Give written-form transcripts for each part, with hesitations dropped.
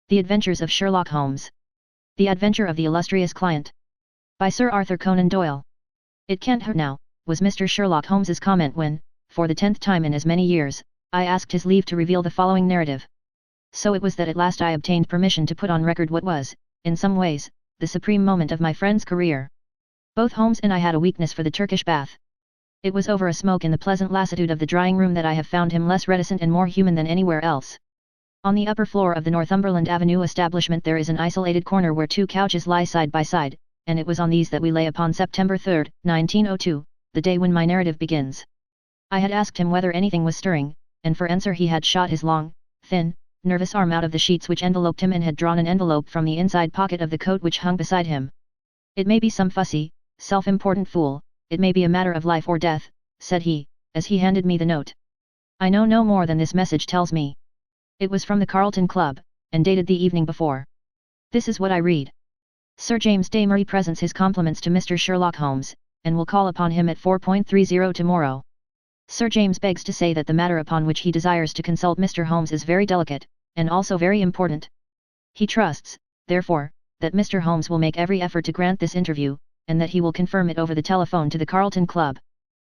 The Adventures of Sherlock Holmes. The Adventure of the Illustrious Client. By Sir Arthur Conan Doyle. "It can't hurt now," was Mr. Sherlock Holmes's comment when, for the 10th time in as many years, I asked his leave to reveal the following narrative. So it was that at last I obtained permission to put on record what was, in some ways, the supreme moment of my friend's career. Both Holmes and I had a weakness for the Turkish bath. It was over a smoke in the pleasant lassitude of the drying room that I have found him less reticent and more human than anywhere else. On the upper floor of the Northumberland Avenue establishment there is an isolated corner where two couches lie side by side, and it was on these that we lay upon September 3, 1902, the day when my narrative begins. I had asked him whether anything was stirring, and for answer he had shot his long, thin, nervous arm out of the sheets which enveloped him and had drawn an envelope from the inside pocket of the coat which hung beside him. "It may be some fussy, self-important fool, it may be a matter of life or death," said he, as he handed me the note. "I know no more than this message tells me." It was from the Carlton Club, and dated the evening before. This is what I read. "Sir James Damery presents his compliments to Mr. Sherlock Holmes, and will call upon him at 4:30 tomorrow. Sir James begs to say that the matter upon which he desires to consult Mr. Holmes is very delicate, and also very important. He trusts, therefore, that Mr. Holmes will make every effort to grant this interview, and that he will confirm it over the telephone to the Carlton Club."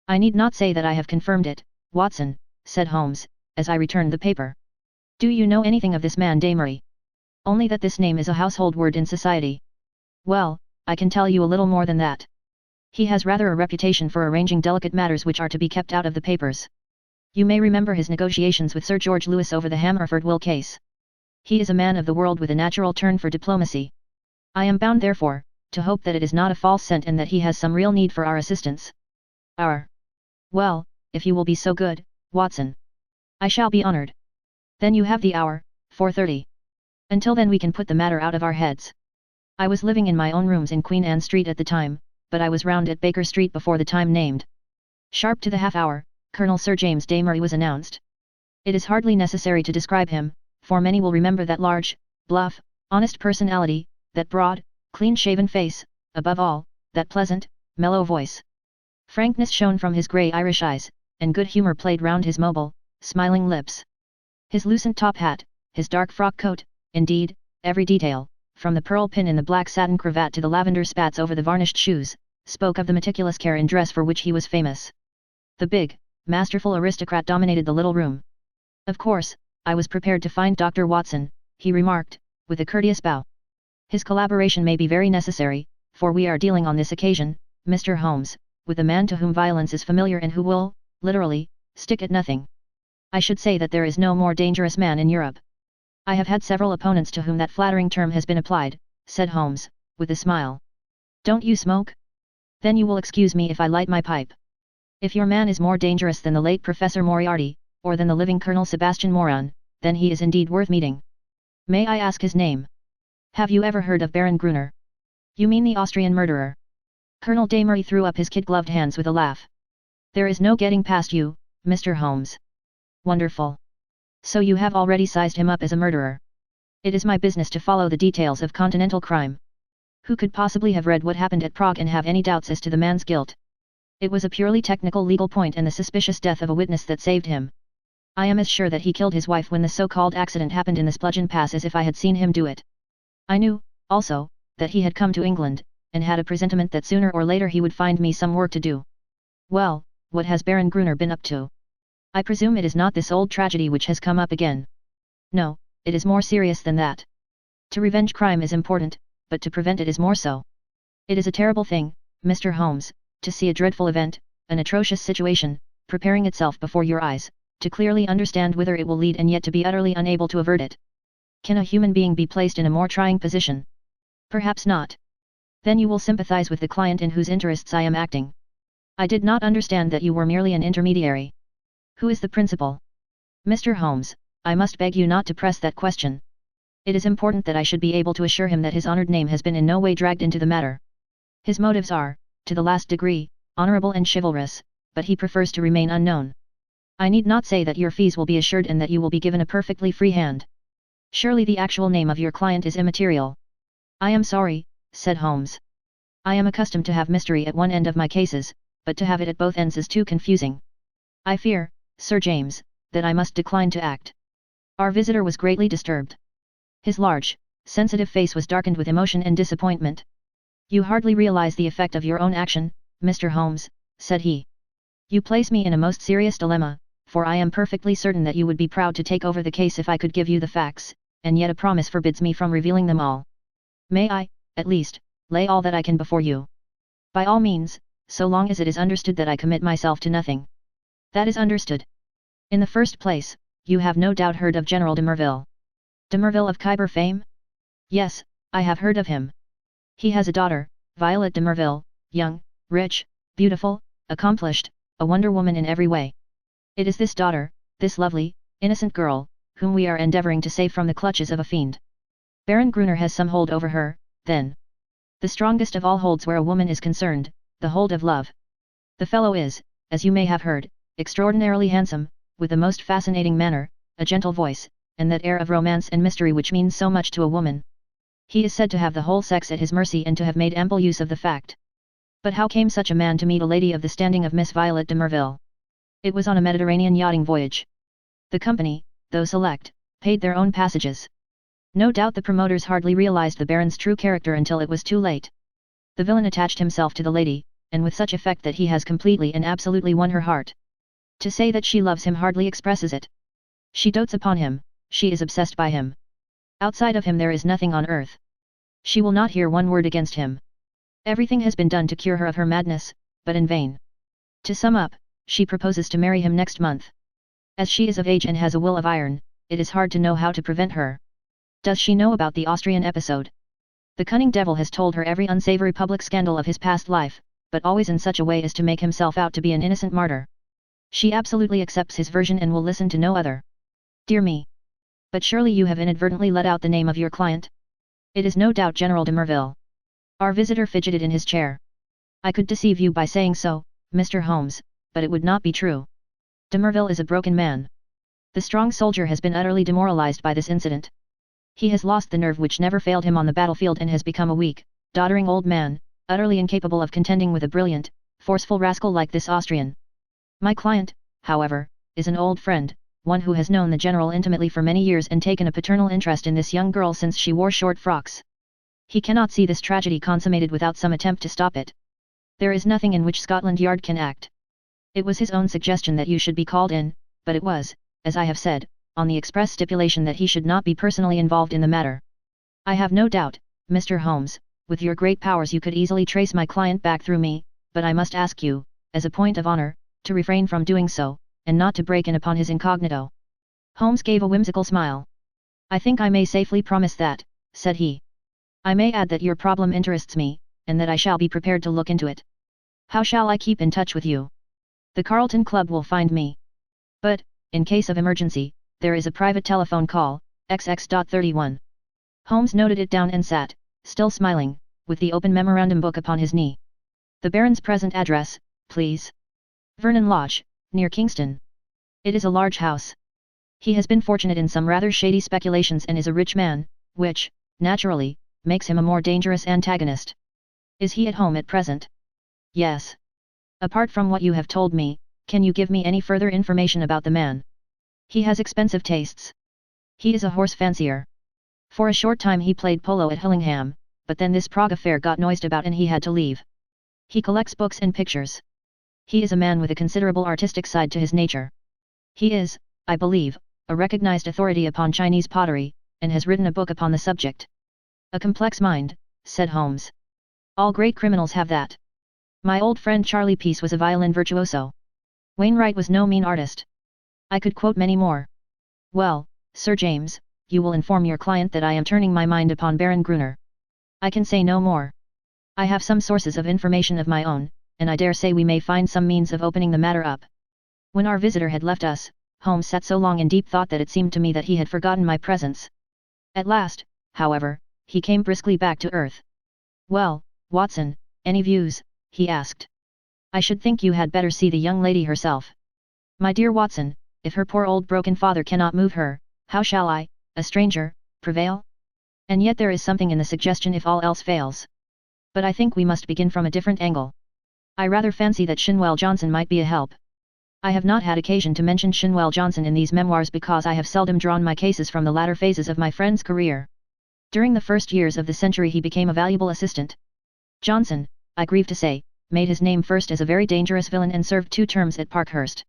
"I need not say that I have confirmed it, Watson," said Holmes, as I returned the paper. "Do you know anything of this man Damery?" "Only that this name is a household word in society." "Well, I can tell you a little more than that. He has rather a reputation for arranging delicate matters which are to be kept out of the papers. You may remember his negotiations with Sir George Lewis over the Hamerford will case. He is a man of the world with a natural turn for diplomacy. I am bound therefore, to hope that it is not a false scent and that he has some real need for our assistance." "Well, if you will be so good, Watson." "I shall be honoured." "Then you have the hour, 4:30. Until then we can put the matter out of our heads." I was living in my own rooms in Queen Anne Street at the time, but I was round at Baker Street before the time named. Sharp to the half-hour, Colonel Sir James Damery was announced. It is hardly necessary to describe him, for many will remember that large, bluff, honest personality, that broad, clean-shaven face, above all, that pleasant, mellow voice. Frankness shone from his grey Irish eyes, and good humour played round his mobile, smiling lips. His lucent top hat, his dark frock coat, indeed, every detail, from the pearl pin in the black satin cravat to the lavender spats over the varnished shoes, spoke of the meticulous care in dress for which he was famous. The big, masterful aristocrat dominated the little room. "Of course, I was prepared to find Dr. Watson," he remarked, with a courteous bow. "His collaboration may be very necessary, for we are dealing on this occasion, Mr. Holmes, with a man to whom violence is familiar and who will, literally, stick at nothing. I should say that there is no more dangerous man in Europe." "I have had several opponents to whom that flattering term has been applied," said Holmes, with a smile. "Don't you smoke? Then you will excuse me if I light my pipe. If your man is more dangerous than the late Professor Moriarty, or than the living Colonel Sebastian Moran, then he is indeed worth meeting. May I ask his name? Have you ever heard of Baron Gruner?" "You mean the Austrian murderer?" Colonel Damery threw up his kid-gloved hands with a laugh. "There is no getting past you, Mr. Holmes." "Wonderful. So you have already sized him up as a murderer." "It is my business to follow the details of continental crime. Who could possibly have read what happened at Prague and have any doubts as to the man's guilt? It was a purely technical legal point and the suspicious death of a witness that saved him. I am as sure that he killed his wife when the so-called accident happened in the Spludgen Pass as if I had seen him do it. I knew, also, that he had come to England, and had a presentiment that sooner or later he would find me some work to do." "Well, what has Baron Gruner been up to? I presume it is not this old tragedy which has come up again." "No, it is more serious than that. To revenge crime is important, but to prevent it is more so. It is a terrible thing, Mr. Holmes, to see a dreadful event, an atrocious situation, preparing itself before your eyes, to clearly understand whither it will lead and yet to be utterly unable to avert it. Can a human being be placed in a more trying position? Perhaps not. Then you will sympathize with the client in whose interests I am acting. I did not understand that you were merely an intermediary. Who is the principal?" "Mr. Holmes, I must beg you not to press that question. It is important that I should be able to assure him that his honoured name has been in no way dragged into the matter. His motives are, to the last degree, honourable and chivalrous, but he prefers to remain unknown. I need not say that your fees will be assured and that you will be given a perfectly free hand. Surely the actual name of your client is immaterial." "I am sorry," said Holmes. "I am accustomed to have mystery at one end of my cases, but to have it at both ends is too confusing. I fear, Sir James, that I must decline to act." Our visitor was greatly disturbed. His large, sensitive face was darkened with emotion and disappointment. "You hardly realize the effect of your own action, Mr. Holmes," said he. "You place me in a most serious dilemma, for I am perfectly certain that you would be proud to take over the case if I could give you the facts, and yet a promise forbids me from revealing them all. May I, at least, lay all that I can before you?" "By all means, so long as it is understood that I commit myself to nothing." "That is understood. In the first place, you have no doubt heard of General de Merville." "De Merville of Khyber fame?" "Yes, I have heard of him. He has a daughter, Violet de Merville, young, rich, beautiful, accomplished, a wonder woman in every way. It is this daughter, this lovely, innocent girl, whom we are endeavoring to save from the clutches of a fiend. Baron Gruner has some hold over her, then. The strongest of all holds where a woman is concerned, the hold of love. The fellow is, as you may have heard, extraordinarily handsome, with the most fascinating manner, a gentle voice, and that air of romance and mystery which means so much to a woman. He is said to have the whole sex at his mercy and to have made ample use of the fact. But how came such a man to meet a lady of the standing of Miss Violet de Merville? It was on a Mediterranean yachting voyage. The company, though select, paid their own passages. No doubt the promoters hardly realized the Baron's true character until it was too late. The villain attached himself to the lady, and with such effect that he has completely and absolutely won her heart. To say that she loves him hardly expresses it. She dotes upon him, she is obsessed by him. Outside of him there is nothing on earth. She will not hear one word against him. Everything has been done to cure her of her madness, but in vain. To sum up, she proposes to marry him next month. As she is of age and has a will of iron, it is hard to know how to prevent her. Does she know about the Austrian episode? The cunning devil has told her every unsavory public scandal of his past life, but always in such a way as to make himself out to be an innocent martyr. She absolutely accepts his version and will listen to no other. Dear me! But surely you have inadvertently let out the name of your client? It is no doubt General de Merville. Our visitor fidgeted in his chair. I could deceive you by saying so, Mr. Holmes, but it would not be true. De Merville is a broken man. The strong soldier has been utterly demoralized by this incident. He has lost the nerve which never failed him on the battlefield and has become a weak, doddering old man, utterly incapable of contending with a brilliant, forceful rascal like this Austrian. My client, however, is an old friend, one who has known the general intimately for many years and taken a paternal interest in this young girl since she wore short frocks. He cannot see this tragedy consummated without some attempt to stop it. There is nothing in which Scotland Yard can act. It was his own suggestion that you should be called in, but it was, as I have said, on the express stipulation that he should not be personally involved in the matter. I have no doubt, Mr. Holmes, with your great powers you could easily trace my client back through me, but I must ask you, as a point of honor, to refrain from doing so, and not to break in upon his incognito." Holmes gave a whimsical smile. "I think I may safely promise that," said he. "I may add that your problem interests me, and that I shall be prepared to look into it. How shall I keep in touch with you?" "The Carlton Club will find me. But, in case of emergency, there is a private telephone call, XX.31. Holmes noted it down and sat, still smiling, with the open memorandum book upon his knee. "The Baron's present address, please." "Vernon Lodge, near Kingston." "It is a large house. He has been fortunate in some rather shady speculations and is a rich man, which, naturally, makes him a more dangerous antagonist." "Is he at home at present?" "Yes." "Apart from what you have told me, can you give me any further information about the man?" "He has expensive tastes. He is a horse fancier. For a short time he played polo at Hillingham, but then this Prague affair got noised about and he had to leave. He collects books and pictures. He is a man with a considerable artistic side to his nature. He is, I believe, a recognized authority upon Chinese pottery, and has written a book upon the subject." "A complex mind," said Holmes. "All great criminals have that. My old friend Charlie Peace was a violin virtuoso. Wainwright was no mean artist. I could quote many more. Well, Sir James, you will inform your client that I am turning my mind upon Baron Gruner. I can say no more. I have some sources of information of my own, and I dare say we may find some means of opening the matter up." When our visitor had left us, Holmes sat so long in deep thought that it seemed to me that he had forgotten my presence. At last, however, he came briskly back to earth. "Well, Watson, any views?" he asked. "I should think you had better see the young lady herself." "My dear Watson, if her poor old broken father cannot move her, how shall I, a stranger, prevail? And yet there is something in the suggestion if all else fails. But I think we must begin from a different angle. I rather fancy that Shinwell Johnson might be a help." I have not had occasion to mention Shinwell Johnson in these memoirs because I have seldom drawn my cases from the latter phases of my friend's career. During the first years of the century he became a valuable assistant. Johnson, I grieve to say, made his name first as a very dangerous villain and served 2 terms at Parkhurst.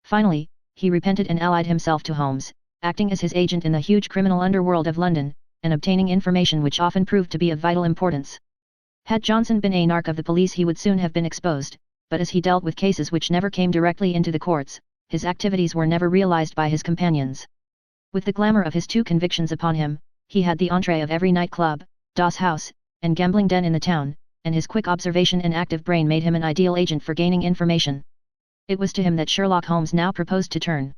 Finally, he repented and allied himself to Holmes, acting as his agent in the huge criminal underworld of London, and obtaining information which often proved to be of vital importance. Had Johnson been a narc of the police he would soon have been exposed, but as he dealt with cases which never came directly into the courts, his activities were never realized by his companions. With the glamour of his 2 convictions upon him, he had the entree of every nightclub, doss house, and gambling den in the town, and his quick observation and active brain made him an ideal agent for gaining information. It was to him that Sherlock Holmes now proposed to turn.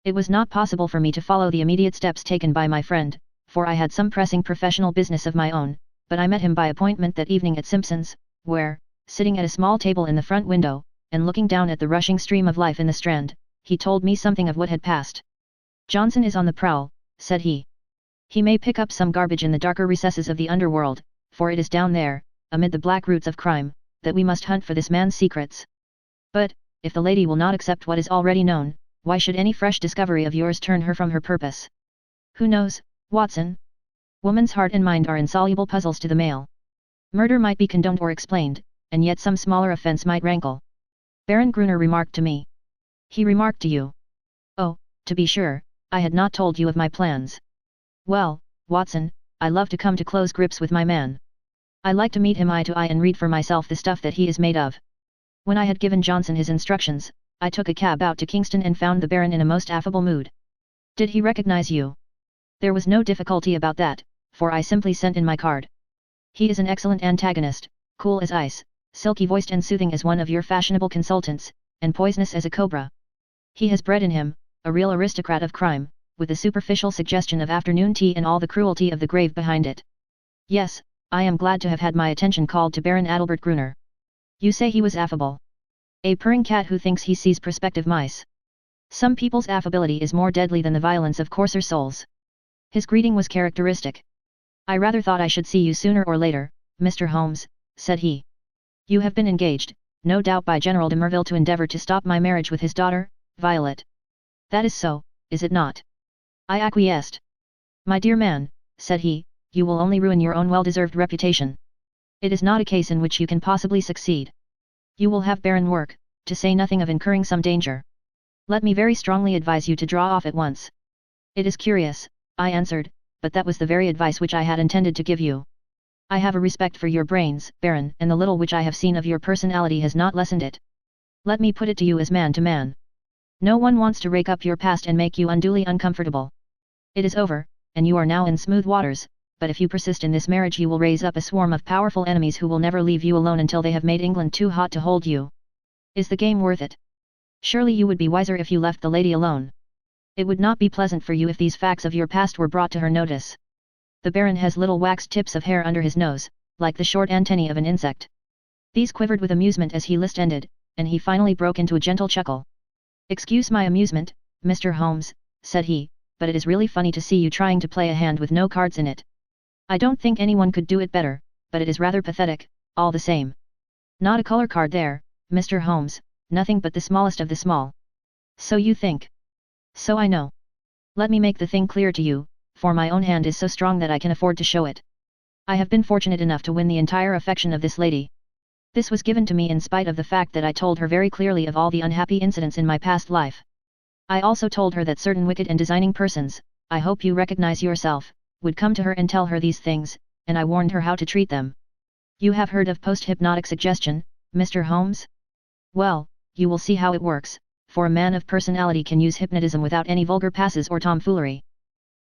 It was not possible for me to follow the immediate steps taken by my friend, for I had some pressing professional business of my own, but I met him by appointment that evening at Simpson's, where, sitting at a small table in the front window, and looking down at the rushing stream of life in the Strand, he told me something of what had passed. "Johnson is on the prowl," said he. "He may pick up some garbage in the darker recesses of the underworld, for it is down there, amid the black roots of crime, that we must hunt for this man's secrets. But, if the lady will not accept what is already known, why should any fresh discovery of yours turn her from her purpose? Who knows, Watson? Woman's heart and mind are insoluble puzzles to the male. Murder might be condoned or explained, and yet some smaller offense might rankle. Baron Gruner remarked to me." "He remarked to you?" "Oh, to be sure, I had not told you of my plans. Well, Watson, I love to come to close grips with my man. I like to meet him eye to eye and read for myself the stuff that he is made of." When I had given Johnson his instructions, I took a cab out to Kingston and found the Baron in a most affable mood. "Did he recognize you?" "There was no difficulty about that, for I simply sent in my card. He is an excellent antagonist, cool as ice, silky-voiced and soothing as one of your fashionable consultants, and poisonous as a cobra. He has bred in him, a real aristocrat of crime, with a superficial suggestion of afternoon tea and all the cruelty of the grave behind it. Yes, I am glad to have had my attention called to Baron Adalbert Gruner. You say he was affable. A purring cat who thinks he sees prospective mice. Some people's affability is more deadly than the violence of coarser souls." His greeting was characteristic. "I rather thought I should see you sooner or later, Mr. Holmes," said he. "You have been engaged, no doubt by General de Merville to endeavour to stop my marriage with his daughter, Violet. That is so, is it not?" I acquiesced. "My dear man," said he, "you will only ruin your own well-deserved reputation. It is not a case in which you can possibly succeed. You will have barren work, to say nothing of incurring some danger. Let me very strongly advise you to draw off at once." "It is curious," I answered, "but that was the very advice which I had intended to give you. I have a respect for your brains, Baron, and the little which I have seen of your personality has not lessened it. Let me put it to you as man to man. No one wants to rake up your past and make you unduly uncomfortable. It is over, and you are now in smooth waters, but if you persist in this marriage you will raise up a swarm of powerful enemies who will never leave you alone until they have made England too hot to hold you. Is the game worth it? Surely you would be wiser if you left the lady alone. It would not be pleasant for you if these facts of your past were brought to her notice. The Baron has little waxed tips of hair under his nose, like the short antennae of an insect. These quivered with amusement as he list ended, and he finally broke into a gentle chuckle. "Excuse my amusement, Mr. Holmes," said he, "but it is really funny to see you trying to play a hand with no cards in it. I don't think anyone could do it better, but it is rather pathetic, all the same. Not a color card there, Mr. Holmes, nothing but the smallest of the small. So you think. So I know. Let me make the thing clear to you, for my own hand is so strong that I can afford to show it. I have been fortunate enough to win the entire affection of this lady. This was given to me in spite of the fact that I told her very clearly of all the unhappy incidents in my past life. I also told her that certain wicked and designing persons, I hope you recognize yourself, would come to her and tell her these things, and I warned her how to treat them. You have heard of post-hypnotic suggestion, Mr. Holmes? Well, you will see how it works, for a man of personality can use hypnotism without any vulgar passes or tomfoolery.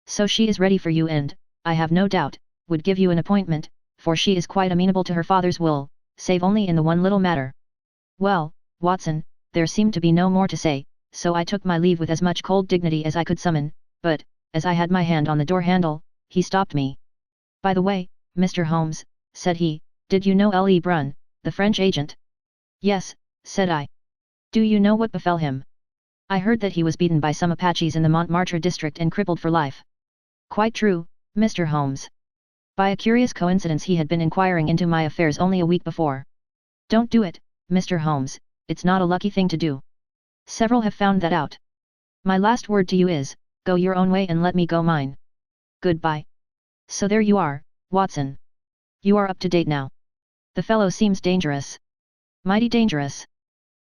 So she is ready for you and, I have no doubt, would give you an appointment, for she is quite amenable to her father's will, save only in the one little matter. Well, Watson, there seemed to be no more to say, so I took my leave with as much cold dignity as I could summon, but, as I had my hand on the door handle, he stopped me. By the way, Mr. Holmes, said he, did you know L. E. Brun, the French agent? Yes, said I. Do you know what befell him? I heard that he was beaten by some Apaches in the Montmartre district and crippled for life. Quite true, Mr. Holmes. By a curious coincidence he had been inquiring into my affairs only a week before. Don't do it, Mr. Holmes, it's not a lucky thing to do. Several have found that out. My last word to you is, go your own way and let me go mine. Goodbye. So there you are, Watson. You are up to date now. The fellow seems dangerous. Mighty dangerous.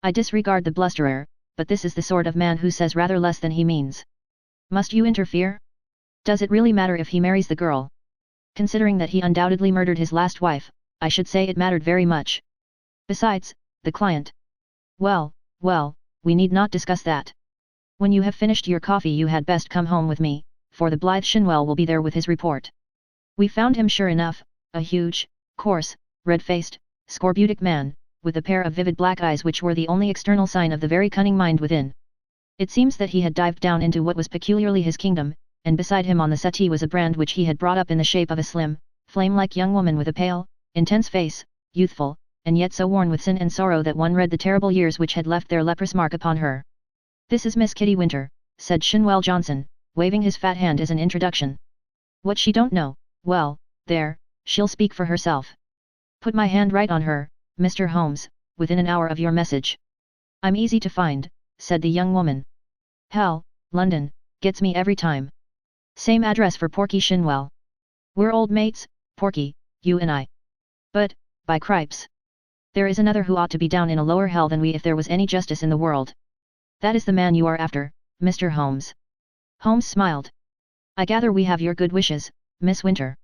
I disregard the blusterer, but this is the sort of man who says rather less than he means. Must you interfere? Does it really matter if he marries the girl? Considering that he undoubtedly murdered his last wife, I should say it mattered very much. Besides, the client. Well, we need not discuss that. When you have finished your coffee you had best come home with me, for the blithe Shinwell will be there with his report. We found him sure enough, a huge, coarse, red-faced, scorbutic man, with a pair of vivid black eyes which were the only external sign of the very cunning mind within. It seems that he had dived down into what was peculiarly his kingdom, and beside him on the settee was a brand which he had brought up in the shape of a slim, flame-like young woman with a pale, intense face, youthful, and yet so worn with sin and sorrow that one read the terrible years which had left their leprous mark upon her. "This is Miss Kitty Winter," said Shinwell Johnson, waving his fat hand as an introduction. "What she don't know, well, there, she'll speak for herself. Put my hand right on her, Mr. Holmes, within an hour of your message." "I'm easy to find," said the young woman. "Hell, London, gets me every time. Same address for Porky Shinwell. We're old mates, Porky, you and I. But, by cripes! There is another who ought to be down in a lower hell than we if there was any justice in the world. That is the man you are after, Mr. Holmes." Holmes smiled. "I gather we have your good wishes, Miss Winter.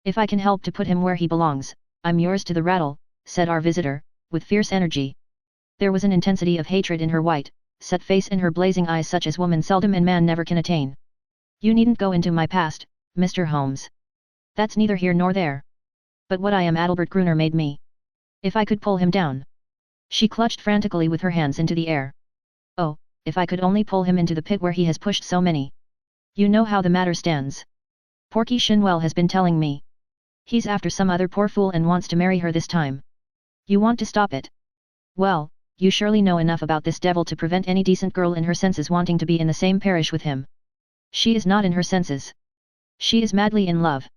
If I can help to put him where he belongs, I'm yours to the rattle," said our visitor, with fierce energy. There was an intensity of hatred in her white, set face and her blazing eyes such as woman seldom and man never can attain. "You needn't go into my past, Mr. Holmes. That's neither here nor there. But what I am Adalbert Gruner made me. If I could pull him down." She clutched frantically with her hands into the air. "Oh, if I could only pull him into the pit where he has pushed so many. You know how the matter stands. Porky Shinwell has been telling me. He's after some other poor fool and wants to marry her this time. You want to stop it? Well, you surely know enough about this devil to prevent any decent girl in her senses wanting to be in the same parish with him. She is not in her senses. She is madly in love.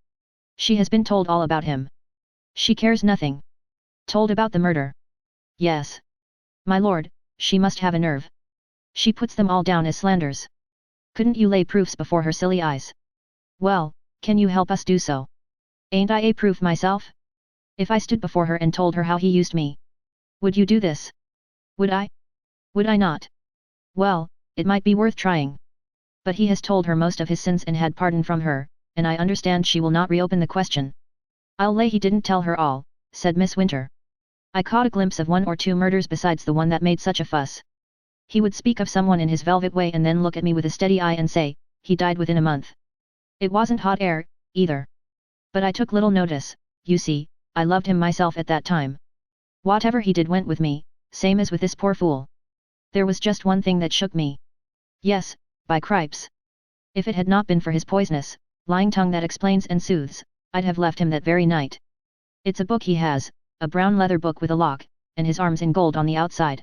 She has been told all about him. She cares nothing. Told about the murder. Yes. My lord, she must have a nerve. She puts them all down as slanders. Couldn't you lay proofs before her silly eyes? Well, can you help us do so? Ain't I a proof myself? If I stood before her and told her how he used me. Would you do this? Would I? Would I not? Well, it might be worth trying. But he has told her most of his sins and had pardon from her, and I understand she will not reopen the question. I'll lay he didn't tell her all, said Miss Winter. I caught a glimpse of 1 or 2 murders besides the one that made such a fuss. He would speak of someone in his velvet way and then look at me with a steady eye and say, he died within a month. It wasn't hot air, either. But I took little notice, you see, I loved him myself at that time. Whatever he did went with me, same as with this poor fool. There was just one thing that shook me. Yes, by cripes. If it had not been for his poisonous, lying tongue that explains and soothes, I'd have left him that very night. It's a book he has, a brown leather book with a lock, and his arms in gold on the outside.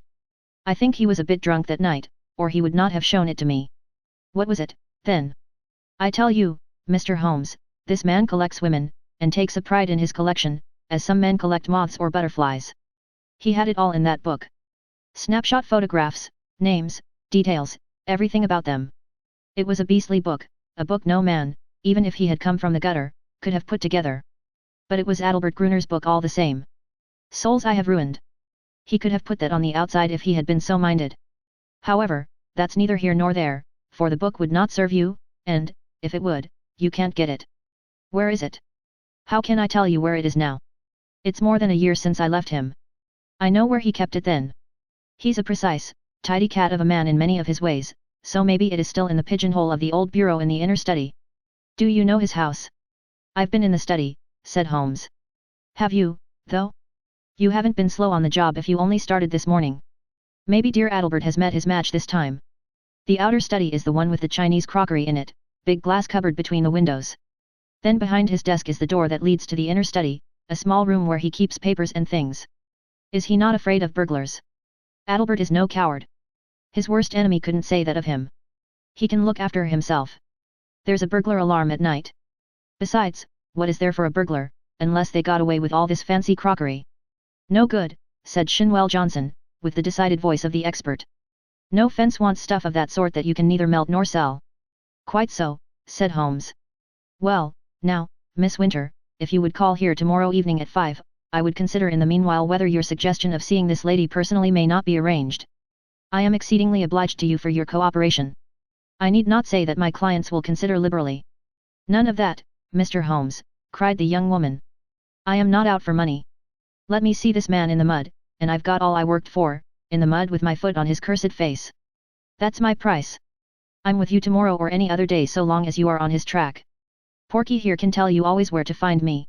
I think he was a bit drunk that night, or he would not have shown it to me. What was it, then? I tell you, Mr. Holmes, this man collects women, and takes a pride in his collection, as some men collect moths or butterflies. He had it all in that book. Snapshot photographs, names, details, everything about them. It was a beastly book, a book no man, even if he had come from the gutter, could have put together. But it was Adalbert Gruner's book all the same. Souls I have ruined. He could have put that on the outside if he had been so minded. However, that's neither here nor there, for the book would not serve you, and, if it would, you can't get it. Where is it? How can I tell you where it is now? It's more than a year since I left him. I know where he kept it then. He's a precise, tidy cat of a man in many of his ways, so maybe it is still in the pigeonhole of the old bureau in the inner study. Do you know his house? I've been in the study, said Holmes. Have you, though? You haven't been slow on the job if you only started this morning. Maybe dear Adalbert has met his match this time. The outer study is the one with the Chinese crockery in it, big glass cupboard between the windows. Then behind his desk is the door that leads to the inner study, a small room where he keeps papers and things. Is he not afraid of burglars? Adalbert is no coward. His worst enemy couldn't say that of him. He can look after himself. There's a burglar alarm at night. Besides, what is there for a burglar, unless they got away with all this fancy crockery? No good, said Shinwell Johnson, with the decided voice of the expert. No fence wants stuff of that sort that you can neither melt nor sell. Quite so, said Holmes. Well, now, Miss Winter, if you would call here tomorrow evening at 5, I would consider in the meanwhile whether your suggestion of seeing this lady personally may not be arranged. I am exceedingly obliged to you for your cooperation. I need not say that my clients will consider liberally. None of that, Mr. Holmes, cried the young woman. I am not out for money. Let me see this man in the mud, and I've got all I worked for, in the mud with my foot on his cursed face. That's my price. I'm with you tomorrow or any other day so long as you are on his track. Porky here can tell you always where to find me.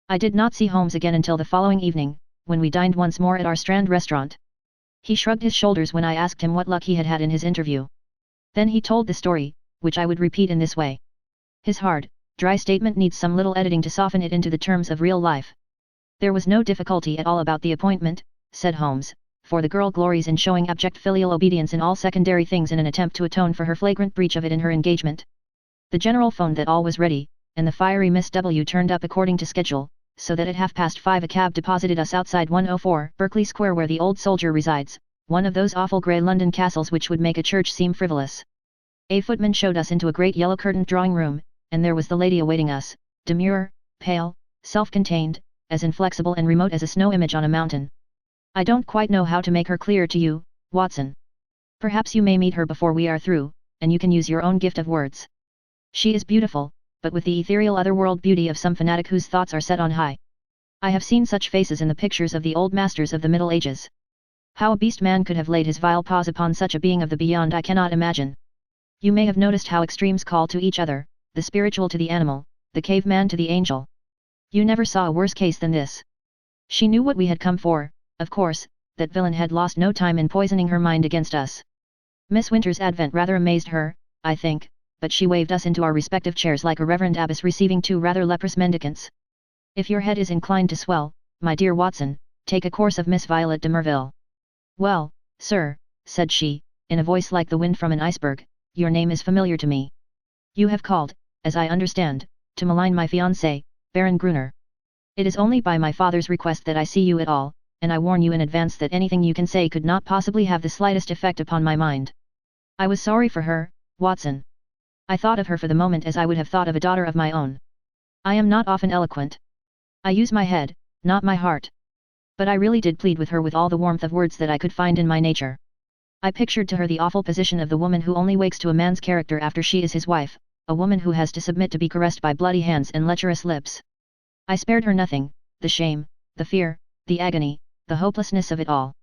I did not see Holmes again until the following evening, when we dined once more at our Strand restaurant. He shrugged his shoulders when I asked him what luck he had had in his interview. Then he told the story, which I would repeat in this way. His hard, dry statement needs some little editing to soften it into the terms of real life. There was no difficulty at all about the appointment, said Holmes, for the girl glories in showing abject filial obedience in all secondary things in an attempt to atone for her flagrant breach of it in her engagement. The general phoned that all was ready, and the fiery Miss W turned up according to schedule, so that at 5:30 a cab deposited us outside 104 Berkeley Square where the old soldier resides, one of those awful grey London castles which would make a church seem frivolous. A footman showed us into a great yellow-curtained drawing-room, and there was the lady awaiting us, demure, pale, self-contained, as inflexible and remote as a snow image on a mountain. I don't quite know how to make her clear to you, Watson. Perhaps you may meet her before we are through, and you can use your own gift of words. She is beautiful, but with the ethereal otherworld beauty of some fanatic whose thoughts are set on high. I have seen such faces in the pictures of the old masters of the Middle Ages. How a beast man could have laid his vile paws upon such a being of the beyond I cannot imagine. You may have noticed how extremes call to each other, the spiritual to the animal, the caveman to the angel. You never saw a worse case than this. She knew what we had come for, of course, that villain had lost no time in poisoning her mind against us. Miss Winter's advent rather amazed her, I think, but she waved us into our respective chairs like a reverend abbess receiving two rather leprous mendicants. If your head is inclined to swell, my dear Watson, take a course of Miss Violet de Merville. Well, sir, said she, in a voice like the wind from an iceberg, your name is familiar to me. You have called, as I understand, to malign my fiancé, Baron Gruner. It is only by my father's request that I see you at all, and I warn you in advance that anything you can say could not possibly have the slightest effect upon my mind. I was sorry for her, Watson. I thought of her for the moment as I would have thought of a daughter of my own. I am not often eloquent. I use my head, not my heart. But I really did plead with her with all the warmth of words that I could find in my nature. I pictured to her the awful position of the woman who only wakes to a man's character after she is his wife, a woman who has to submit to be caressed by bloody hands and lecherous lips. I spared her nothing, the shame, the fear, the agony, the hopelessness of it all.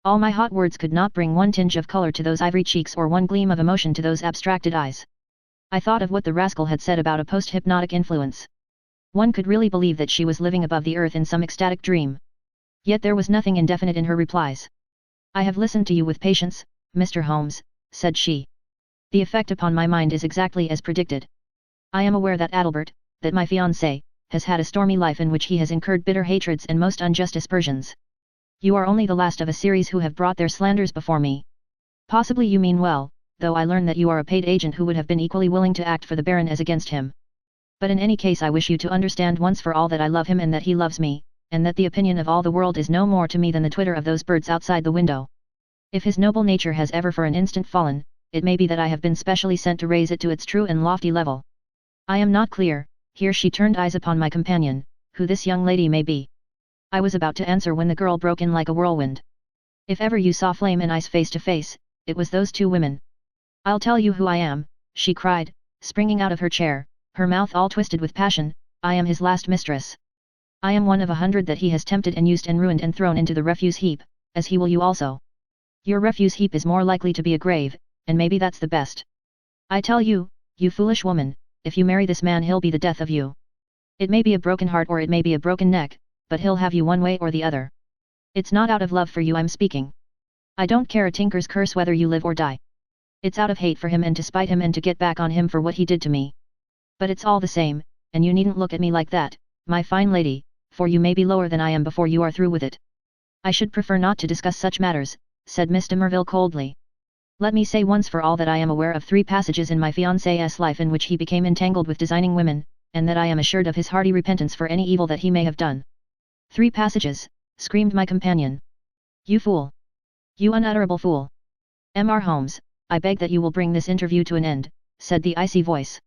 All my hot words could not bring one tinge of color to those ivory cheeks or one gleam of emotion to those abstracted eyes. I thought of what the rascal had said about a post-hypnotic influence. One could really believe that she was living above the earth in some ecstatic dream. Yet there was nothing indefinite in her replies. I have listened to you with patience, Mr. Holmes, said she. The effect upon my mind is exactly as predicted. I am aware that Adelbert, that my fiancé, has had a stormy life in which he has incurred bitter hatreds and most unjust aspersions. You are only the last of a series who have brought their slanders before me. Possibly you mean well, though I learn that you are a paid agent who would have been equally willing to act for the Baron as against him. But in any case I wish you to understand once for all that I love him and that he loves me, and that the opinion of all the world is no more to me than the twitter of those birds outside the window. If his noble nature has ever for an instant fallen, it may be that I have been specially sent to raise it to its true and lofty level. I am not clear, here she turned eyes upon my companion, who this young lady may be. I was about to answer when the girl broke in like a whirlwind. If ever you saw flame and ice face to face, it was those two women. I'll tell you who I am, she cried, springing out of her chair, her mouth all twisted with passion. I am his last mistress. I am one of 100 that he has tempted and used and ruined and thrown into the refuse heap, as he will you also. Your refuse heap is more likely to be a grave, and maybe that's the best. I tell you, you foolish woman, if you marry this man he'll be the death of you. It may be a broken heart or it may be a broken neck, but he'll have you one way or the other. It's not out of love for you I'm speaking. I don't care a tinker's curse whether you live or die. It's out of hate for him and to spite him and to get back on him for what he did to me. But it's all the same, and you needn't look at me like that, my fine lady, for you may be lower than I am before you are through with it. I should prefer not to discuss such matters, said Miss de Merville coldly. Let me say once for all that I am aware of 3 passages in my fiancé's life in which he became entangled with designing women, and that I am assured of his hearty repentance for any evil that he may have done. 3 passages, screamed my companion. You fool! You unutterable fool! Mr. Holmes, I beg that you will bring this interview to an end, said the icy voice.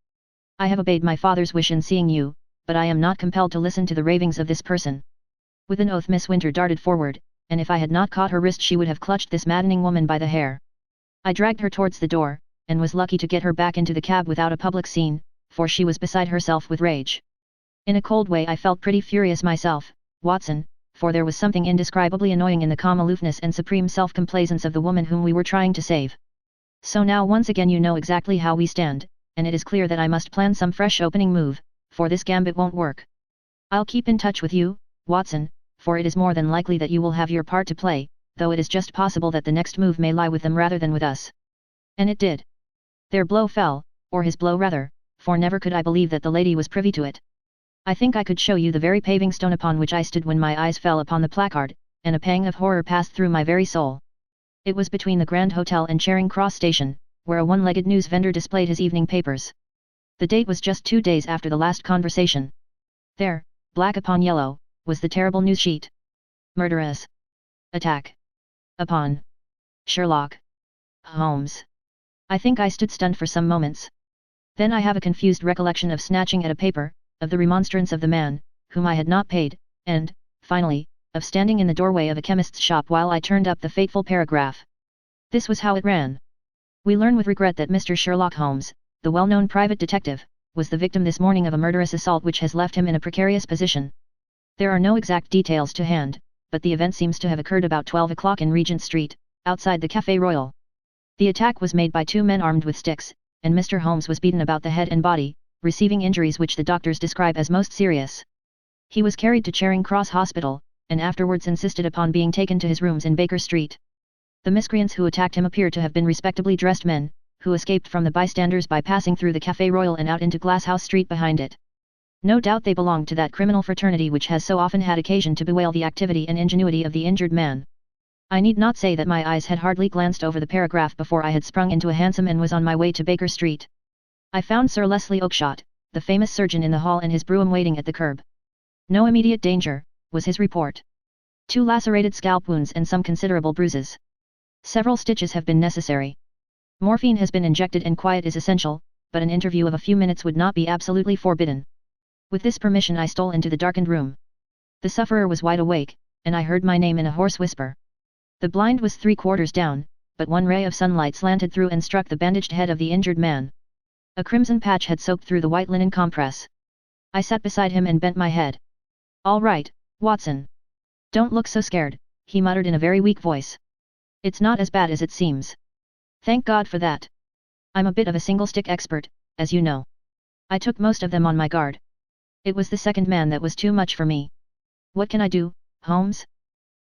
I have obeyed my father's wish in seeing you, but I am not compelled to listen to the ravings of this person. With an oath Miss Winter darted forward, and if I had not caught her wrist she would have clutched this maddening woman by the hair. I dragged her towards the door, and was lucky to get her back into the cab without a public scene, for she was beside herself with rage. In a cold way I felt pretty furious myself, Watson, for there was something indescribably annoying in the calm aloofness and supreme self-complacence of the woman whom we were trying to save. So now once again you know exactly how we stand, and it is clear that I must plan some fresh opening move, for this gambit won't work. I'll keep in touch with you, Watson, for it is more than likely that you will have your part to play, though it is just possible that the next move may lie with them rather than with us. And it did. Their blow fell, or his blow rather, for never could I believe that the lady was privy to it. I think I could show you the very paving stone upon which I stood when my eyes fell upon the placard, and a pang of horror passed through my very soul. It was between the Grand Hotel and Charing Cross Station, where a one-legged news vendor displayed his evening papers. The date was just 2 days after the last conversation. There, black upon yellow, was the terrible news sheet. Murderous attack upon Sherlock Holmes. I think I stood stunned for some moments. Then I have a confused recollection of snatching at a paper, of the remonstrance of the man, whom I had not paid, and, finally, of standing in the doorway of a chemist's shop while I turned up the fateful paragraph. This was how it ran. We learn with regret that Mr. Sherlock Holmes, the well-known private detective, was the victim this morning of a murderous assault which has left him in a precarious position. There are no exact details to hand, but the event seems to have occurred about 12 o'clock in Regent Street, outside the Café Royal. The attack was made by 2 men armed with sticks, and Mr. Holmes was beaten about the head and body, receiving injuries which the doctors describe as most serious. He was carried to Charing Cross Hospital, and afterwards insisted upon being taken to his rooms in Baker Street. The miscreants who attacked him appear to have been respectably dressed men, who escaped from the bystanders by passing through the Café Royal and out into Glasshouse Street behind it. No doubt they belonged to that criminal fraternity which has so often had occasion to bewail the activity and ingenuity of the injured man. I need not say that my eyes had hardly glanced over the paragraph before I had sprung into a hansom and was on my way to Baker Street. I found Sir Leslie Oakshott, the famous surgeon in the hall, and his brougham waiting at the curb. No immediate danger, was his report. 2 lacerated scalp wounds and some considerable bruises. Several stitches have been necessary. Morphine has been injected and quiet is essential, but an interview of a few minutes would not be absolutely forbidden. With this permission I stole into the darkened room. The sufferer was wide awake, and I heard my name in a hoarse whisper. The blind was 3/4 down, but one ray of sunlight slanted through and struck the bandaged head of the injured man. A crimson patch had soaked through the white linen compress. I sat beside him and bent my head. "All right, Watson. Don't look so scared," he muttered in a very weak voice. "It's not as bad as it seems. Thank God for that. I'm a bit of a single-stick expert, as you know. I took most of them on my guard. It was the second man that was too much for me. What can I do, Holmes?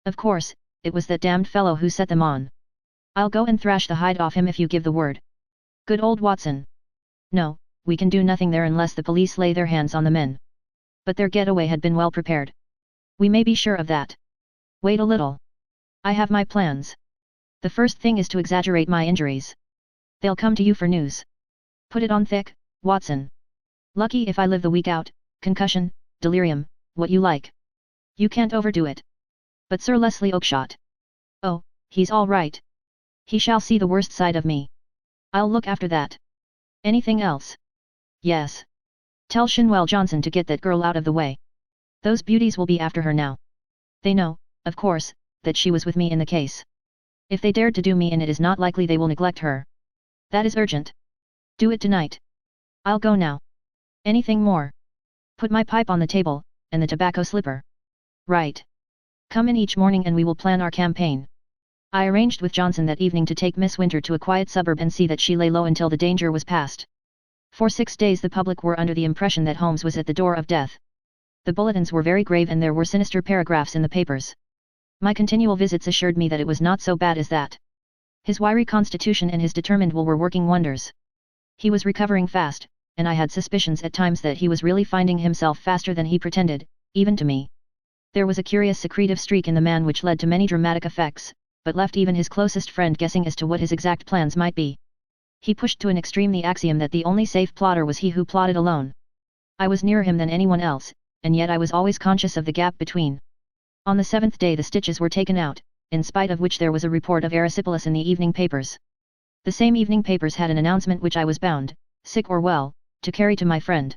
Of course, it was that damned fellow who set them on. I'll go and thrash the hide off him if you give the word. Good old Watson. No, we can do nothing there unless the police lay their hands on the men. But their getaway had been well prepared. We may be sure of that. Wait a little. I have my plans. The first thing is to exaggerate my injuries. They'll come to you for news. Put it on thick, Watson. Lucky if I live the week out, concussion, delirium, what you like. You can't overdo it. But Sir Leslie Oakshott. Oh, he's all right. He shall see the worst side of me. I'll look after that. Anything else? Yes. Tell Shinwell Johnson to get that girl out of the way. Those beauties will be after her now. They know, of course, that she was with me in the case. If they dared to do me in, it is not likely they will neglect her. That is urgent. Do it tonight. I'll go now. Anything more? Put my pipe on the table, and the tobacco slipper. Right. Come in each morning and we will plan our campaign. I arranged with Johnson that evening to take Miss Winter to a quiet suburb and see that she lay low until the danger was past. For 6 days the public were under the impression that Holmes was at the door of death. The bulletins were very grave and there were sinister paragraphs in the papers. My continual visits assured me that it was not so bad as that. His wiry constitution and his determined will were working wonders. He was recovering fast, and I had suspicions at times that he was really finding himself faster than he pretended, even to me. There was a curious secretive streak in the man which led to many dramatic effects, but left even his closest friend guessing as to what his exact plans might be. He pushed to an extreme the axiom that the only safe plotter was he who plotted alone. I was nearer him than anyone else, and yet I was always conscious of the gap between. On the 7th day the stitches were taken out, in spite of which there was a report of erysipelas in the evening papers. The same evening papers had an announcement which I was bound, sick or well, to carry to my friend.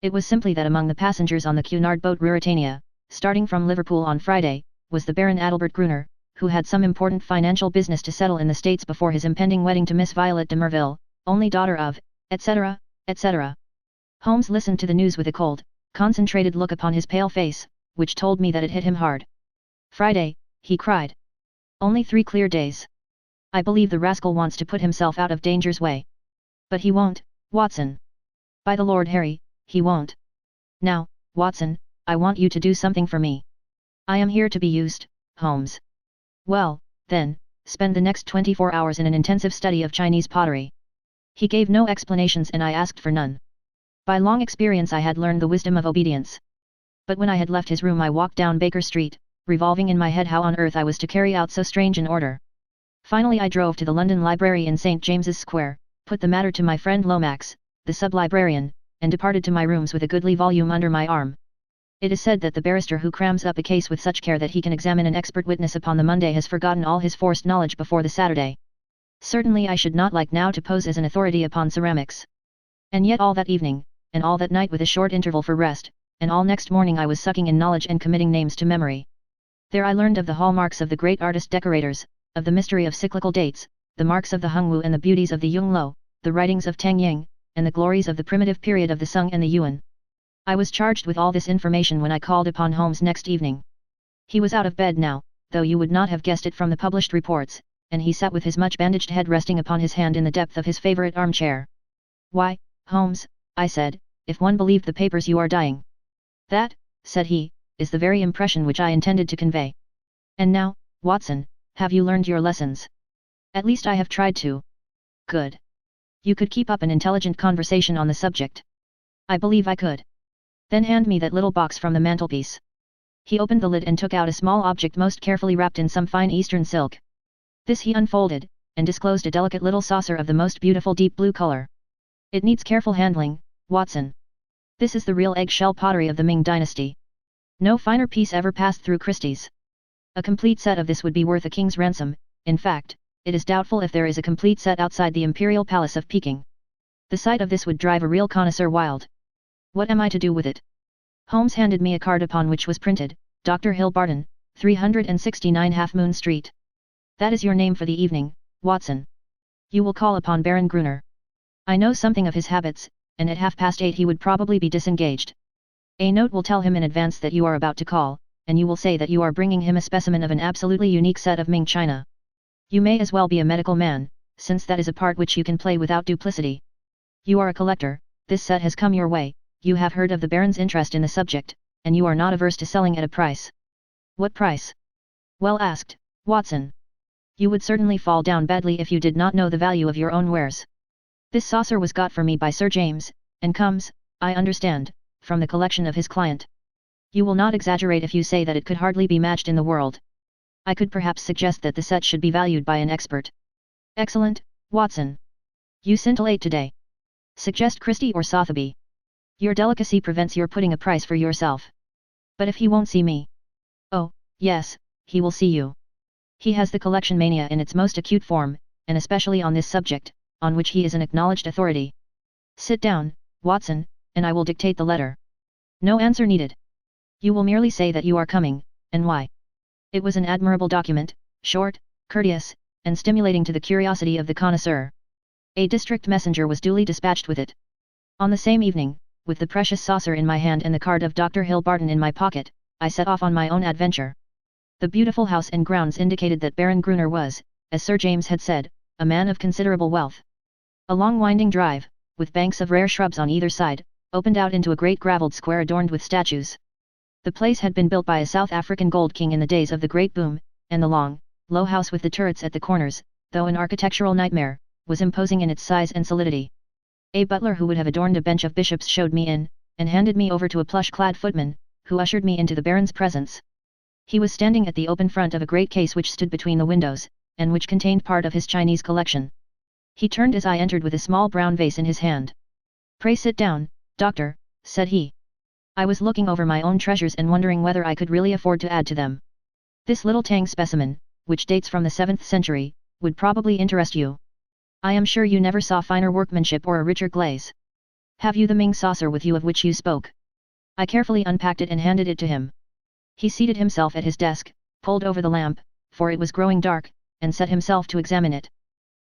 It was simply that among the passengers on the Cunard boat Ruritania, starting from Liverpool on Friday, was the Baron Adalbert Gruner, who had some important financial business to settle in the States before his impending wedding to Miss Violet de Merville, only daughter of, etc., etc. Holmes listened to the news with a cold, concentrated look upon his pale face, which told me that it hit him hard. Friday, he cried. Only 3 clear days. I believe the rascal wants to put himself out of danger's way. But he won't, Watson. By the Lord Harry, he won't. Now, Watson, I want you to do something for me. I am here to be used, Holmes. Well, then, spend the next 24 hours in an intensive study of Chinese pottery. He gave no explanations and I asked for none. By long experience I had learned the wisdom of obedience. But when I had left his room I walked down Baker Street, revolving in my head how on earth I was to carry out so strange an order. Finally I drove to the London Library in St. James's Square, put the matter to my friend Lomax, the sub-librarian, and departed to my rooms with a goodly volume under my arm. It is said that the barrister who crams up a case with such care that he can examine an expert witness upon the Monday has forgotten all his forced knowledge before the Saturday. Certainly I should not like now to pose as an authority upon ceramics. And yet all that evening, and all that night with a short interval for rest, and all next morning I was sucking in knowledge and committing names to memory. There I learned of the hallmarks of the great artist-decorators, of the mystery of cyclical dates, the marks of the Hongwu and the beauties of the Yongle, the writings of Tang Ying, and the glories of the primitive period of the Sung and the Yuan. I was charged with all this information when I called upon Holmes next evening. He was out of bed now, though you would not have guessed it from the published reports, and he sat with his much bandaged head resting upon his hand in the depth of his favorite armchair. Why, Holmes, I said, if one believed the papers you are dying. That, said he, is the very impression which I intended to convey. And now, Watson, have you learned your lessons? At least I have tried to. Good. You could keep up an intelligent conversation on the subject. I believe I could. Then hand me that little box from the mantelpiece. He opened the lid and took out a small object most carefully wrapped in some fine eastern silk. This he unfolded, and disclosed a delicate little saucer of the most beautiful deep blue color. It needs careful handling, Watson. This is the real eggshell pottery of the Ming dynasty. No finer piece ever passed through Christie's. A complete set of this would be worth a king's ransom. In fact, it is doubtful if there is a complete set outside the Imperial Palace of Peking. The sight of this would drive a real connoisseur wild. What am I to do with it? Holmes handed me a card upon which was printed, Dr. Hill Barton, 369 Half Moon Street. That is your name for the evening, Watson. You will call upon Baron Gruner. I know something of his habits, and at 8:30 he would probably be disengaged. A note will tell him in advance that you are about to call, and you will say that you are bringing him a specimen of an absolutely unique set of Ming china. You may as well be a medical man, since that is a part which you can play without duplicity. You are a collector, this set has come your way, you have heard of the Baron's interest in the subject, and you are not averse to selling at a price. What price? Well asked, Watson. You would certainly fall down badly if you did not know the value of your own wares. This saucer was got for me by Sir James, and comes, I understand, from the collection of his client. You will not exaggerate if you say that it could hardly be matched in the world. I could perhaps suggest that the set should be valued by an expert. Excellent, Watson. You scintillate today. Suggest Christie or Sotheby. Your delicacy prevents your putting a price for yourself. But if he won't see me? Oh, yes, he will see you. He has the collection mania in its most acute form, and especially on this subject, on which he is an acknowledged authority. Sit down, Watson, and I will dictate the letter. No answer needed. You will merely say that you are coming, and why. It was an admirable document, short, courteous, and stimulating to the curiosity of the connoisseur. A district messenger was duly dispatched with it. On the same evening, with the precious saucer in my hand and the card of Dr. Hill Barton in my pocket, I set off on my own adventure. The beautiful house and grounds indicated that Baron Gruner was, as Sir James had said, a man of considerable wealth. A long winding drive, with banks of rare shrubs on either side, opened out into a great gravelled square adorned with statues. The place had been built by a South African gold king in the days of the Great Boom, and the long, low house with the turrets at the corners, though an architectural nightmare, was imposing in its size and solidity. A butler who would have adorned a bench of bishops showed me in, and handed me over to a plush-clad footman, who ushered me into the Baron's presence. He was standing at the open front of a great case which stood between the windows, and which contained part of his Chinese collection. He turned as I entered with a small brown vase in his hand. "Pray sit down, doctor," said he. I was looking over my own treasures and wondering whether I could really afford to add to them. "This little Tang specimen, which dates from the 7th century, would probably interest you." I am sure you never saw finer workmanship or a richer glaze. Have you the Ming saucer with you of which you spoke? I carefully unpacked it and handed it to him. He seated himself at his desk, pulled over the lamp, for it was growing dark, and set himself to examine it.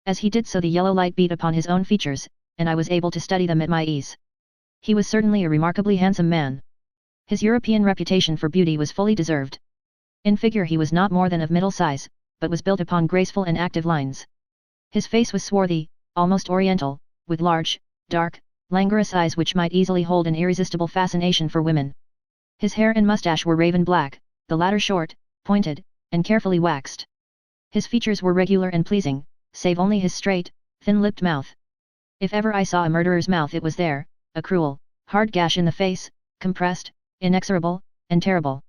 As he did so the yellow light beat upon his own features, and I was able to study them at my ease. He was certainly a remarkably handsome man. His European reputation for beauty was fully deserved. In figure he was not more than of middle size, but was built upon graceful and active lines. His face was swarthy, almost oriental, with large, dark, languorous eyes which might easily hold an irresistible fascination for women. His hair and mustache were raven black, the latter short, pointed, and carefully waxed. His features were regular and pleasing, save only his straight, thin-lipped mouth. If ever I saw a murderer's mouth it was there, a cruel, hard gash in the face, compressed, inexorable, and terrible.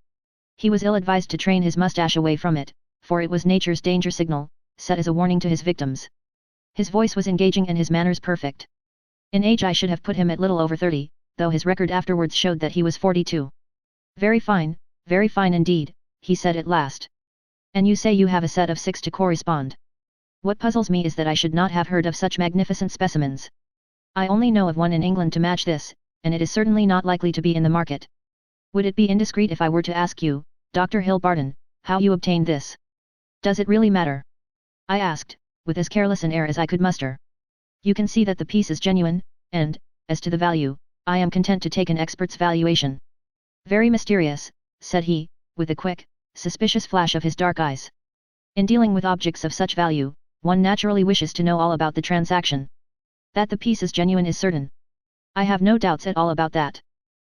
He was ill-advised to train his mustache away from it, for it was nature's danger signal, set as a warning to his victims. His voice was engaging and his manners perfect. In age I should have put him at little over 30, though his record afterwards showed that he was 42. Very fine indeed, he said at last. And you say you have a set of 6 to correspond. What puzzles me is that I should not have heard of such magnificent specimens. I only know of one in England to match this, and it is certainly not likely to be in the market. Would it be indiscreet if I were to ask you, Dr. Hilbarton, how you obtained this? Does it really matter? I asked, with as careless an air as I could muster. You can see that the piece is genuine, and, as to the value, I am content to take an expert's valuation. Very mysterious, said he, with a quick, suspicious flash of his dark eyes. In dealing with objects of such value, one naturally wishes to know all about the transaction. That the piece is genuine is certain. I have no doubts at all about that.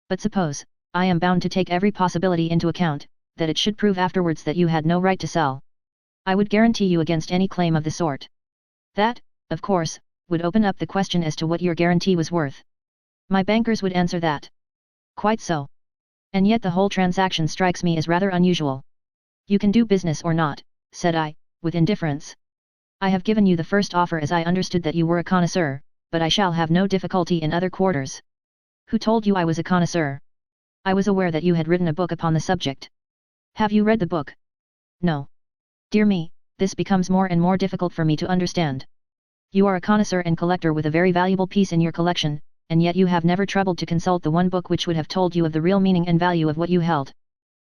But suppose, I am bound to take every possibility into account, that it should prove afterwards that you had no right to sell. I would guarantee you against any claim of the sort. That, of course, would open up the question as to what your guarantee was worth. My bankers would answer that. Quite so. And yet the whole transaction strikes me as rather unusual. You can do business or not, said I, with indifference. I have given you the first offer as I understood that you were a connoisseur, but I shall have no difficulty in other quarters. Who told you I was a connoisseur? I was aware that you had written a book upon the subject. Have you read the book? No. Dear me, this becomes more and more difficult for me to understand. You are a connoisseur and collector with a very valuable piece in your collection, and yet you have never troubled to consult the one book which would have told you of the real meaning and value of what you held.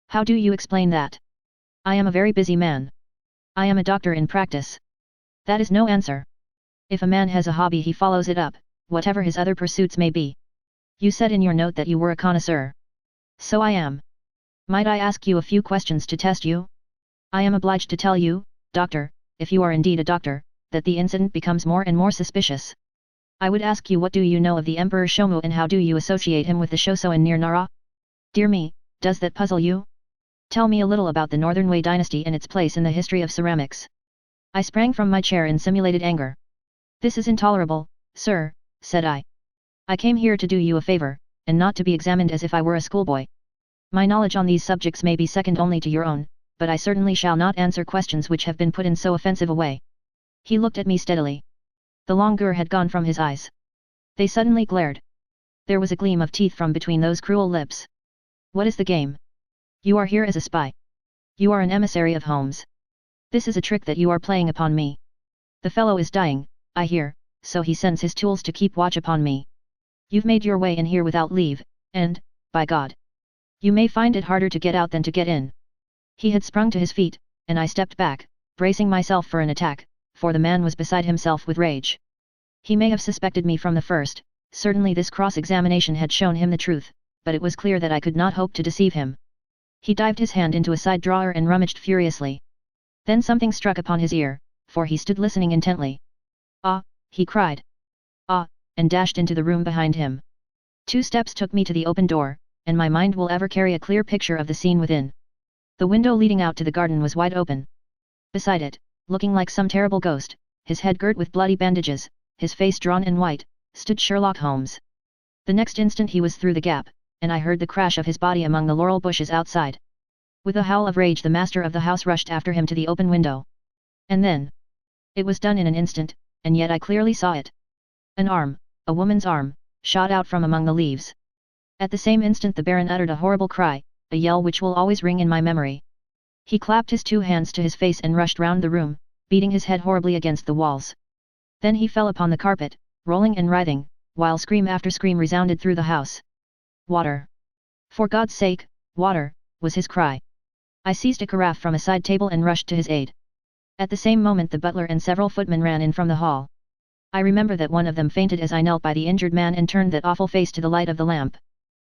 How do you explain that? I am a very busy man. I am a doctor in practice. That is no answer. If a man has a hobby he follows it up, whatever his other pursuits may be. You said in your note that you were a connoisseur. So I am. Might I ask you a few questions to test you? I am obliged to tell you, doctor, if you are indeed a doctor, that the incident becomes more and more suspicious. I would ask you what do you know of the Emperor Shomu and how do you associate him with the Shosoin near Nara? Dear me, does that puzzle you? Tell me a little about the Northern Wei dynasty and its place in the history of ceramics. I sprang from my chair in simulated anger. This is intolerable, sir, said I. I came here to do you a favor, and not to be examined as if I were a schoolboy. My knowledge on these subjects may be second only to your own, but I certainly shall not answer questions which have been put in so offensive a way. He looked at me steadily. The languor had gone from his eyes. They suddenly glared. There was a gleam of teeth from between those cruel lips. What is the game? You are here as a spy. You are an emissary of Holmes. This is a trick that you are playing upon me. The fellow is dying, I hear, so he sends his tools to keep watch upon me. You've made your way in here without leave, and, by God, you may find it harder to get out than to get in. He had sprung to his feet, and I stepped back, bracing myself for an attack, for the man was beside himself with rage. He may have suspected me from the first, certainly this cross-examination had shown him the truth, but it was clear that I could not hope to deceive him. He dived his hand into a side drawer and rummaged furiously. Then something struck upon his ear, for he stood listening intently. Ah, he cried. Ah, and dashed into the room behind him. 2 steps took me to the open door, and my mind will ever carry a clear picture of the scene within. The window leading out to the garden was wide open. Beside it, looking like some terrible ghost, his head girt with bloody bandages, his face drawn and white, stood Sherlock Holmes. The next instant he was through the gap, and I heard the crash of his body among the laurel bushes outside. With a howl of rage the master of the house rushed after him to the open window. And then, it was done in an instant, and yet I clearly saw it. An arm, a woman's arm, shot out from among the leaves. At the same instant the Baron uttered a horrible cry, a yell which will always ring in my memory. He clapped his 2 hands to his face and rushed round the room, beating his head horribly against the walls. Then he fell upon the carpet, rolling and writhing, while scream after scream resounded through the house. "Water! For God's sake, water!" was his cry. I seized a carafe from a side table and rushed to his aid. At the same moment the butler and several footmen ran in from the hall. I remember that one of them fainted as I knelt by the injured man and turned that awful face to the light of the lamp.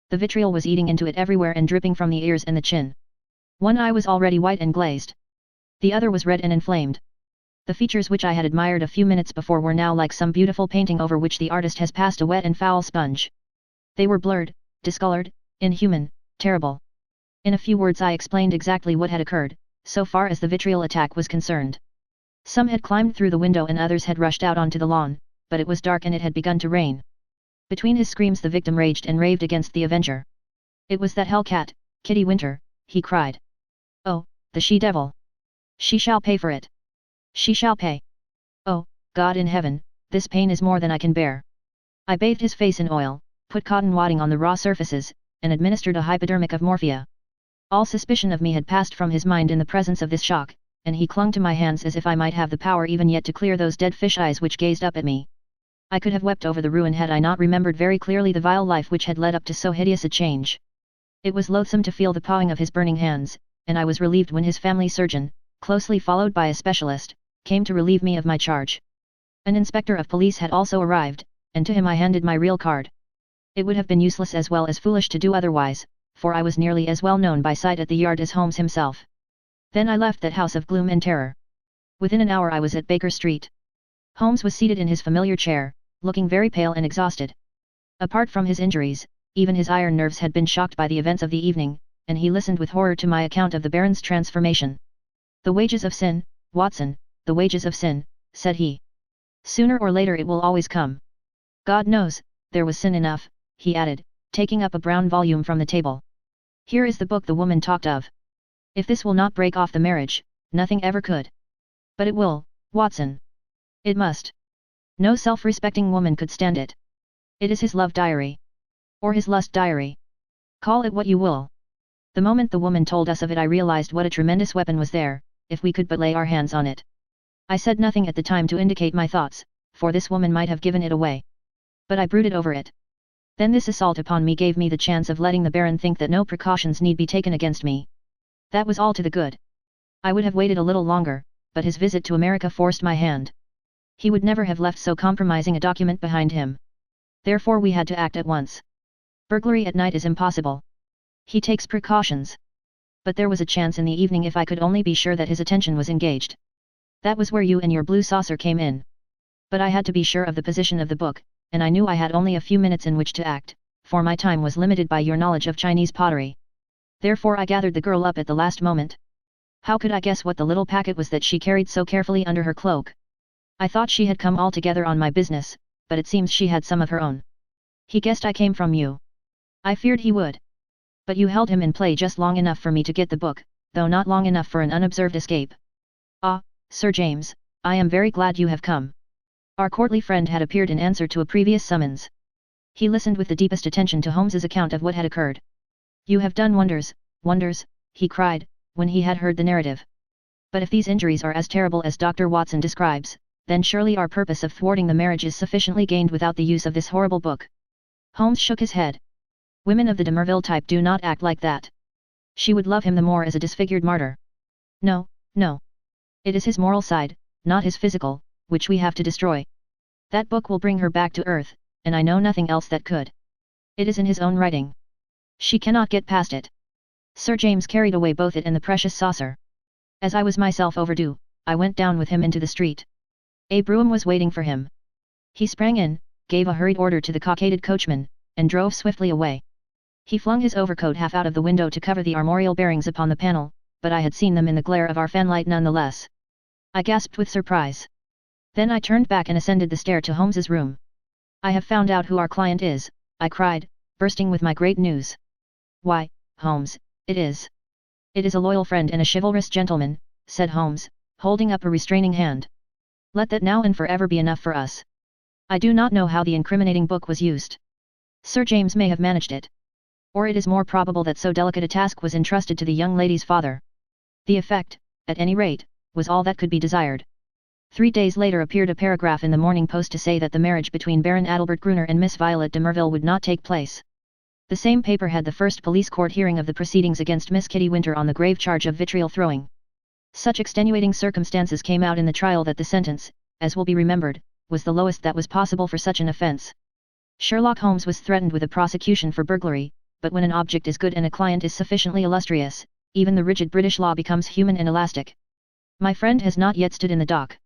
The vitriol was eating into it everywhere and dripping from the ears and the chin. One eye was already white and glazed. The other was red and inflamed. The features which I had admired a few minutes before were now like some beautiful painting over which the artist has passed a wet and foul sponge. They were blurred, discolored, inhuman, terrible. In a few words I explained exactly what had occurred, so far as the vitriol attack was concerned. Some had climbed through the window and others had rushed out onto the lawn, but it was dark and it had begun to rain. Between his screams the victim raged and raved against the avenger. "It was that hellcat, Kitty Winter," he cried. "Oh, the she-devil! She shall pay for it! She shall pay! Oh, God in heaven, this pain is more than I can bear." I bathed his face in oil, put cotton wadding on the raw surfaces, and administered a hypodermic of morphia. All suspicion of me had passed from his mind in the presence of this shock, and he clung to my hands as if I might have the power even yet to clear those dead fish eyes which gazed up at me. I could have wept over the ruin had I not remembered very clearly the vile life which had led up to so hideous a change. It was loathsome to feel the pawing of his burning hands, and I was relieved when his family surgeon, closely followed by a specialist, came to relieve me of my charge. An inspector of police had also arrived, and to him I handed my real card. It would have been useless as well as foolish to do otherwise, for I was nearly as well known by sight at the yard as Holmes himself. Then I left that house of gloom and terror. Within an hour I was at Baker Street. Holmes was seated in his familiar chair, looking very pale and exhausted. Apart from his injuries, even his iron nerves had been shocked by the events of the evening, and he listened with horror to my account of the Baron's transformation. "The wages of sin, Watson, the wages of sin," said he. "Sooner or later it will always come. God knows, there was sin enough," he added, taking up a brown volume from the table. "Here is the book the woman talked of. If this will not break off the marriage, nothing ever could. But it will, Watson. It must. No self-respecting woman could stand it. It is his love diary. Or his lust diary. Call it what you will." The moment the woman told us of it I realized what a tremendous weapon was there, if we could but lay our hands on it. I said nothing at the time to indicate my thoughts, for this woman might have given it away. But I brooded over it. Then this assault upon me gave me the chance of letting the Baron think that no precautions need be taken against me. That was all to the good. I would have waited a little longer, but his visit to America forced my hand. He would never have left so compromising a document behind him. Therefore we had to act at once. Burglary at night is impossible. He takes precautions. But there was a chance in the evening if I could only be sure that his attention was engaged. That was where you and your blue saucer came in. But I had to be sure of the position of the book, and I knew I had only a few minutes in which to act, for my time was limited by your knowledge of Chinese pottery. Therefore I gathered the girl up at the last moment. How could I guess what the little packet was that she carried so carefully under her cloak? I thought she had come altogether on my business, but it seems she had some of her own. He guessed I came from you. I feared he would. But you held him in play just long enough for me to get the book, though not long enough for an unobserved escape. Ah, Sir James, I am very glad you have come. Our courtly friend had appeared in answer to a previous summons. He listened with the deepest attention to Holmes's account of what had occurred. "You have done wonders, wonders," he cried, when he had heard the narrative. "But if these injuries are as terrible as Dr. Watson describes, then surely our purpose of thwarting the marriage is sufficiently gained without the use of this horrible book." Holmes shook his head. "Women of the de Merville type do not act like that. She would love him the more as a disfigured martyr. No, no. It is his moral side, not his physical, which we have to destroy. That book will bring her back to earth, and I know nothing else that could. It is in his own writing. She cannot get past it." Sir James carried away both it and the precious saucer. As I was myself overdue, I went down with him into the street. A brougham was waiting for him. He sprang in, gave a hurried order to the cockaded coachman, and drove swiftly away. He flung his overcoat half out of the window to cover the armorial bearings upon the panel, but I had seen them in the glare of our fanlight none the less. I gasped with surprise. Then I turned back and ascended the stair to Holmes's room. "I have found out who our client is," I cried, bursting with my great news. "Why, Holmes, it is. It is a loyal friend and a chivalrous gentleman," said Holmes, holding up a restraining hand. "Let that now and forever be enough for us. I do not know how the incriminating book was used. Sir James may have managed it. Or it is more probable that so delicate a task was entrusted to the young lady's father. The effect, at any rate, was all that could be desired. 3 days later appeared a paragraph in the Morning Post to say that the marriage between Baron Adalbert Gruner and Miss Violet de Merville would not take place. The same paper had the first police court hearing of the proceedings against Miss Kitty Winter on the grave charge of vitriol throwing. Such extenuating circumstances came out in the trial that the sentence, as will be remembered, was the lowest that was possible for such an offence. Sherlock Holmes was threatened with a prosecution for burglary, but when an object is good and a client is sufficiently illustrious, even the rigid British law becomes human and elastic. My friend has not yet stood in the dock.